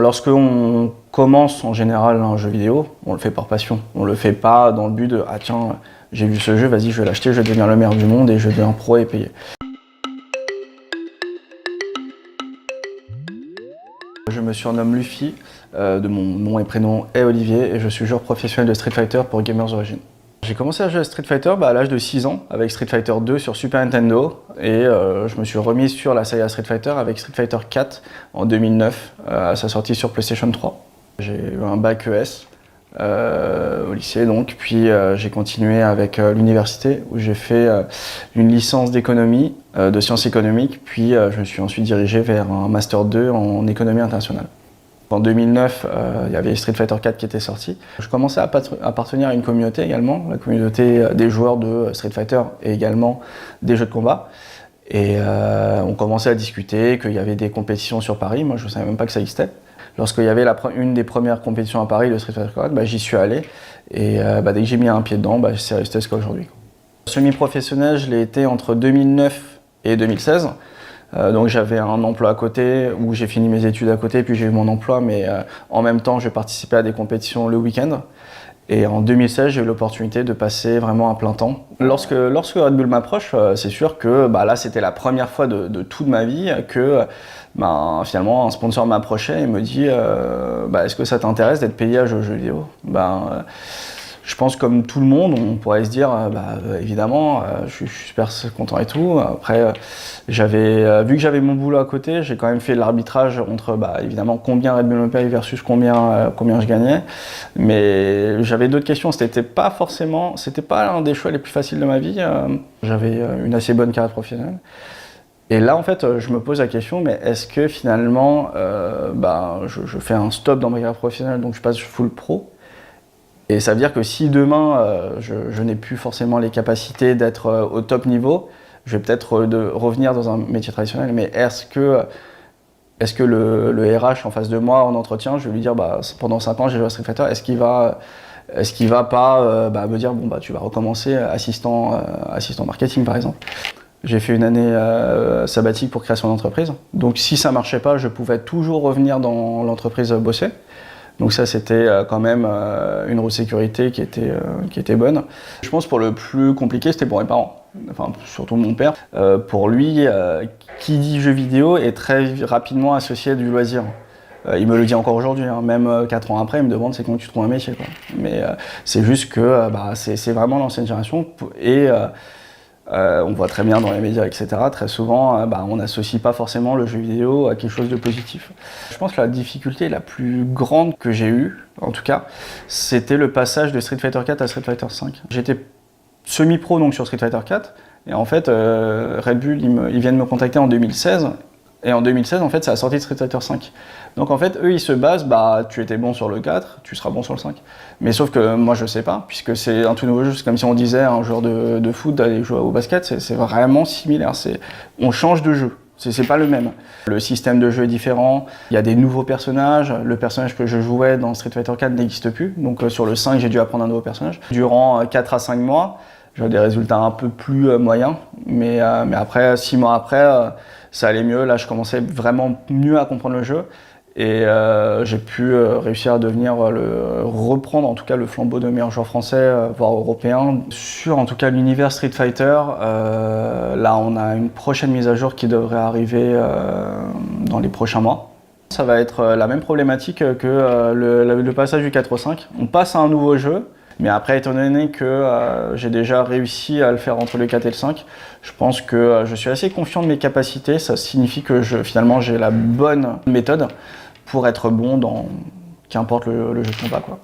Lorsqu'on commence en général un jeu vidéo, on le fait par passion. On le fait pas dans le but de « Ah tiens, j'ai vu ce jeu, vas-y je vais l'acheter, je vais devenir le meilleur du monde et je vais devenir pro et payer ». Je me surnomme Luffy, de mon nom et prénom est Olivier et je suis joueur professionnel de Street Fighter pour Gamers Origin. J'ai commencé à jouer à Street Fighter à l'âge de 6 ans avec Street Fighter 2 sur Super Nintendo et je me suis remis sur la saga Street Fighter avec Street Fighter 4 en 2009 à sa sortie sur PlayStation 3. J'ai eu un bac ES au lycée donc, puis j'ai continué avec l'université où j'ai fait une licence d'économie, de sciences économiques, puis je me suis ensuite dirigé vers un Master 2 en économie internationale. En 2009, il y avait Street Fighter 4 qui était sorti. Je commençais à appartenir à une communauté également, la communauté des joueurs de Street Fighter et également des jeux de combat. Et on commençait à discuter qu'il y avait des compétitions sur Paris, moi je ne savais même pas que ça existait. Lorsqu'il y avait une des premières compétitions à Paris, le Street Fighter 4, j'y suis allé. Et dès que j'ai mis un pied dedans, c'est resté jusqu'à aujourd'hui. Semi-professionnel, je l'ai été entre 2009 et 2016. Donc j'avais un emploi à côté, où j'ai fini mes études à côté, puis j'ai eu mon emploi, mais en même temps, je participais à des compétitions le week-end. Et en 2016, j'ai eu l'opportunité de passer vraiment à plein temps. Lorsque Red Bull m'approche, c'est sûr que là, c'était la première fois de toute ma vie que finalement un sponsor m'approchait et me dit est-ce que ça t'intéresse d'être payé à jouer aux jeux vidéo ? Je pense comme tout le monde, on pourrait se dire évidemment, je suis super content et tout. Après, vu que j'avais mon boulot à côté, j'ai quand même fait l'arbitrage entre évidemment combien Red Bull me paye versus combien je gagnais. Mais j'avais d'autres questions, c'était pas l'un des choix les plus faciles de ma vie. J'avais une assez bonne carrière professionnelle. Et là, en fait, je me pose la question, mais est-ce que finalement, je fais un stop dans ma carrière professionnelle, donc je passe full pro ? Et ça veut dire que si demain, je n'ai plus forcément les capacités d'être au top niveau, je vais peut-être revenir dans un métier traditionnel, mais est-ce que le RH en face de moi en entretien, je vais lui dire pendant 5 ans j'ai joué à Street Fighter, est-ce qu'il va pas me dire tu vas recommencer assistant marketing par exemple. J'ai fait une année sabbatique pour création d'entreprise, donc si ça marchait pas, je pouvais toujours revenir dans l'entreprise bosser. Donc ça, c'était quand même une roue de sécurité qui était bonne. Je pense pour le plus compliqué, c'était pour mes parents, enfin surtout mon père. Pour lui, qui dit jeu vidéo est très rapidement associé à du loisir. Il me le dit encore aujourd'hui, même 4 ans après, il me demande c'est comment tu trouves un métier, quoi. Mais c'est juste que c'est vraiment l'ancienne génération et on voit très bien dans les médias, etc. Très souvent, on n'associe pas forcément le jeu vidéo à quelque chose de positif. Je pense que la difficulté la plus grande que j'ai eue, en tout cas, c'était le passage de Street Fighter 4 à Street Fighter 5. J'étais semi-pro donc sur Street Fighter 4, et en fait, Red Bull, ils viennent me contacter en 2016. Et en 2016, en fait, c'est la sortie de Street Fighter 5. Donc en fait, eux, ils se basent, tu étais bon sur le 4, tu seras bon sur le 5. Mais sauf que moi, je sais pas, puisque c'est un tout nouveau jeu. C'est comme si on disait à un joueur de foot d'aller jouer au basket, c'est vraiment similaire. On change de jeu, c'est pas le même. Le système de jeu est différent, il y a des nouveaux personnages. Le personnage que je jouais dans Street Fighter 4 n'existe plus. Donc sur le 5, j'ai dû apprendre un nouveau personnage. Durant 4 à 5 mois, j'ai des résultats un peu plus moyens. Mais après, 6 mois après, ça allait mieux. Là, je commençais vraiment mieux à comprendre le jeu. Et j'ai pu réussir à reprendre en tout cas le flambeau de meilleur joueur français, voire européen. Sur en tout cas l'univers Street Fighter, là on a une prochaine mise à jour qui devrait arriver dans les prochains mois. Ça va être la même problématique que le passage du 4 au 5. On passe à un nouveau jeu. Mais après, étant donné que j'ai déjà réussi à le faire entre le 4 et le 5, je pense que je suis assez confiant de mes capacités. Ça signifie que finalement j'ai la bonne méthode pour être bon dans qu'importe le jeu de combat, quoi.